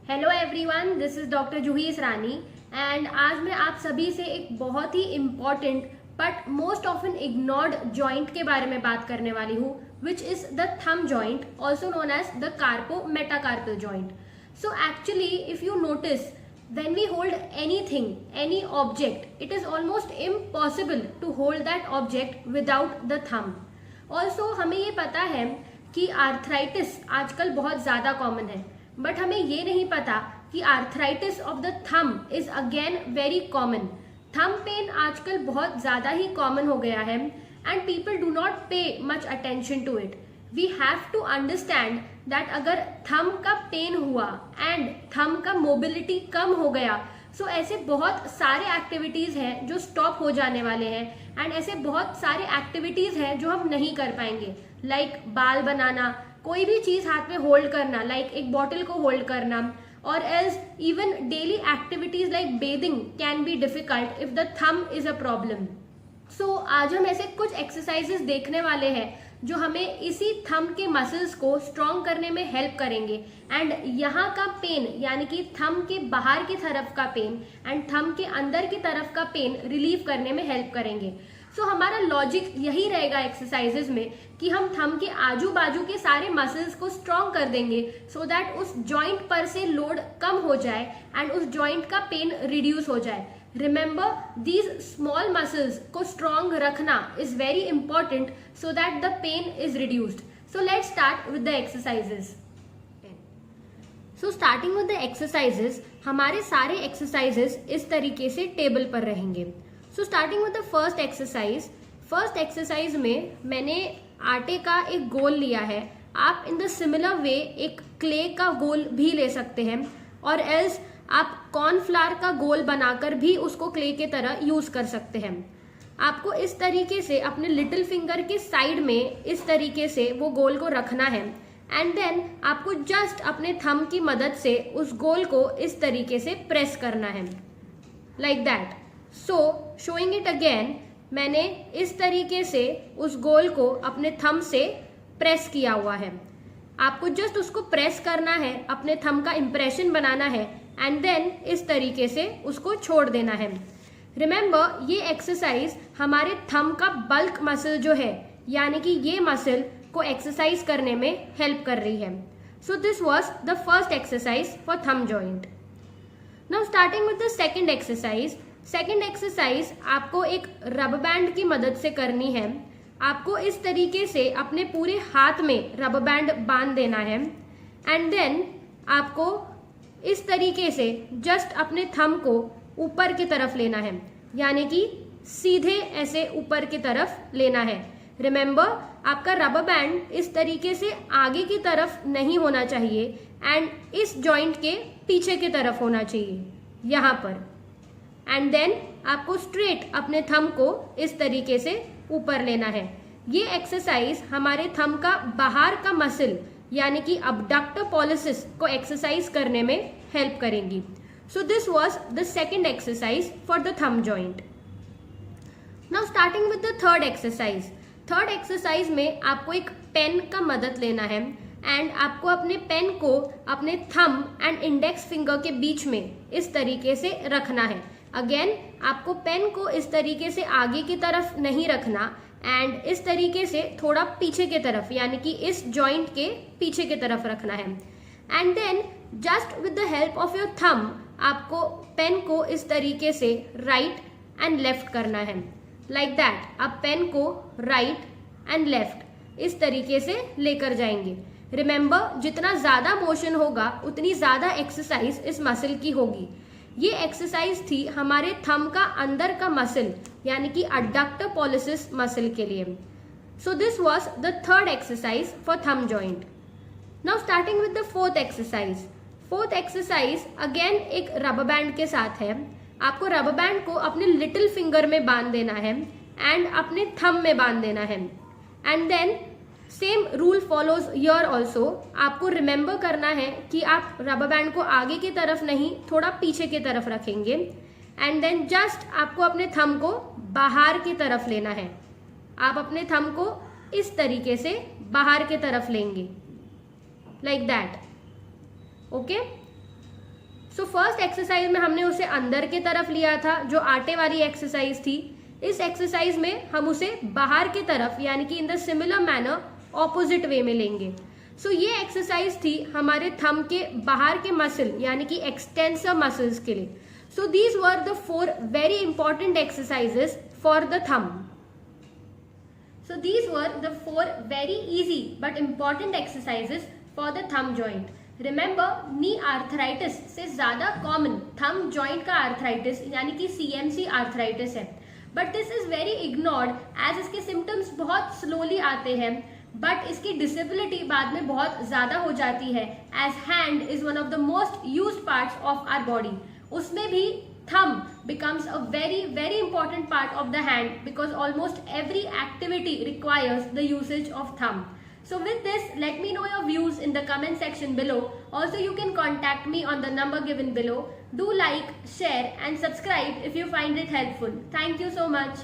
Hello everyone, this is doctor Juhi Israni and आज मैं आप सभी से एक बहुत ही important but most often ignored joint के बारे में बात करने वाली हूँ, which is the thumb joint, also known as the carpometacarpal joint. So actually, if you notice, when we hold anything, any object, it is almost impossible to hold that object without the thumb. Also, हमें ये पता है कि arthritis आजकल बहुत ज़्यादा common है, but हमें ये नहीं पता कि arthritis of the thumb is again very common. Thumb pain आजकल बहुत ज़्यादा ही कॉमन हो गया है and people do not pay much attention to it. We have to understand that अगर थंब का पेन हुआ एंड थंब का मोबिलिटी कम हो गया, सो ऐसे बहुत सारे एक्टिविटीज हैं जो स्टॉप हो जाने वाले हैं एंड ऐसे बहुत सारे एक्टिविटीज हैं जो हम नहीं कर पाएंगे, लाइक बाल बनाना, कोई भी चीज हाथ में होल्ड करना, लाइक एक बॉटल को होल्ड करना, और as even daily activities like bathing can be difficult if the thumb is a problem. So आज हम ऐसे कुछ एक्सरसाइजेस देखने वाले हैं जो हमें इसी थंब के मसल्स को स्ट्रॉन्ग करने में हेल्प करेंगे एंड यहाँ का पेन यानी कि थंब के बाहर की तरफ का पेन एंड थंब के अंदर की तरफ का पेन रिलीव करने में हेल्प करेंगे. सो हमारा लॉजिक यही रहेगा एक्सरसाइजेस में कि हम थंब के आजू बाजू के सारे मसल्स को स्ट्रॉन्ग कर देंगे सो दैट उस जॉइंट पर से लोड कम हो जाए एंड उस जॉइंट का पेन रिड्यूस हो जाए. Remember, these small muscles को strong रखना is very important so that the pain is reduced. So let's start with the exercises. So starting with the exercises, हमारे सारे exercises इस तरीके से टेबल पर रहेंगे. So starting with the first exercise. First exercise में मैंने आटे का एक गोल लिया है. आप in the similar way एक clay का गोल भी ले सकते हैं और else आप कॉर्नफ्लावर का गोल बनाकर भी उसको क्ले के तरह यूज कर सकते हैं. आपको इस तरीके से अपने लिटिल फिंगर के साइड में इस तरीके से वो गोल को रखना है एंड देन आपको जस्ट अपने थंब की मदद से उस गोल को इस तरीके से प्रेस करना है, like that. So showing it again, मैंने इस तरीके से उस गोल को अपने थंब से प्रेस किया हुआ है. आपको जस्ट उसको प्रेस करना है, अपने थंब का इंप्रेशन बनाना है एंड देन इस तरीके से उसको छोड़ देना है. रिमेंबर, ये एक्सरसाइज हमारे थंब का बल्क मसल जो है यानी कि ये मसल को एक्सरसाइज करने में हेल्प कर रही है. So this was the first exercise for thumb joint. Now starting with the second exercise. Second exercise आपको एक रबर बैंड की मदद से करनी है. आपको इस तरीके से अपने पूरे हाथ में रबर बैंड बांध देना है एंड देन आपको इस तरीके से जस्ट अपने थंब को ऊपर की तरफ लेना है, यानी कि सीधे ऐसे ऊपर की तरफ लेना है. रिमेंबर, आपका रबर बैंड इस तरीके से आगे की तरफ नहीं होना चाहिए एंड इस जॉइंट के पीछे की तरफ होना चाहिए, यहाँ पर. एंड देन आपको स्ट्रेट अपने थंब को इस तरीके से ऊपर लेना है. ये एक्सरसाइज हमारे थंब का बाहर का मसल यानी कि अबडक्टर पॉलिसिस को एक्सरसाइज करने में हेल्प करेंगी. So this was the second exercise for the thumb joint. Now starting with the third exercise. Third exercise में आपको एक पेन का मदद लेना है एंड आपको अपने पेन को अपने थंब एंड इंडेक्स फिंगर के बीच में इस तरीके से रखना है. अगेन, आपको पेन को इस तरीके से आगे की तरफ नहीं रखना एंड इस तरीके से थोड़ा पीछे की तरफ यानी कि इस जॉइंट के पीछे की तरफ रखना है. And then just with the help of your thumb आपको पेन को इस तरीके से राइट एंड लेफ्ट करना है, लाइक दैट. आप पेन को राइट एंड लेफ्ट इस तरीके से लेकर जाएंगे. रिमेंबर, जितना ज्यादा मोशन होगा उतनी ज्यादा एक्सरसाइज इस मसल की होगी. ये एक्सरसाइज थी हमारे थंब का अंदर का मसल यानी कि अडक्टर पॉलिसिस मसल के लिए. So this was the third exercise for thumb joint. Now starting with the fourth exercise. Fourth exercise again एक रबर बैंड के साथ है. आपको रबर बैंड को अपने लिटिल फिंगर में बांध देना है एंड अपने थंब में बांध देना है and then same rule follows here also. आपको रिमेंबर करना है कि आप रबर बैंड को आगे की तरफ नहीं, थोड़ा पीछे की तरफ रखेंगे एंड देन जस्ट आपको अपने थंब को बाहर की तरफ लेना है. आप अपने थंब को इस तरीके से बाहर की तरफ लेंगे, like that. Okay, so first exercise में हमने उसे अंदर के तरफ लिया था, जो आटे वाली एक्सरसाइज थी। इस एक्सरसाइज में हम उसे बाहर की तरफ यानी कि in the similar manner opposite way में लेंगे। सो ये एक्सरसाइज थी हमारे थंब के बाहर के मसल यानी कि एक्सटेंसर मसल्स के लिए। So these were the 4 very important exercises for the thumb. So these were the 4 very easy but important exercises for the thumb joint. Remember, knee arthritis से ज़्यादा common thumb joint का arthritis यानी कि CMC arthritis है, but this is very ignored as इसके symptoms बहुत slowly आते हैं, but इसकी disability बाद में बहुत ज़्यादा हो जाती है as hand is one of the most used parts of our body. उसमें भी thumb becomes a very important part of the hand because almost every activity requires the usage of thumb. So with this, let me know your views in the comment section below. Also, you can contact me on the number given below. Do like, share and subscribe if you find it helpful. Thank you so much.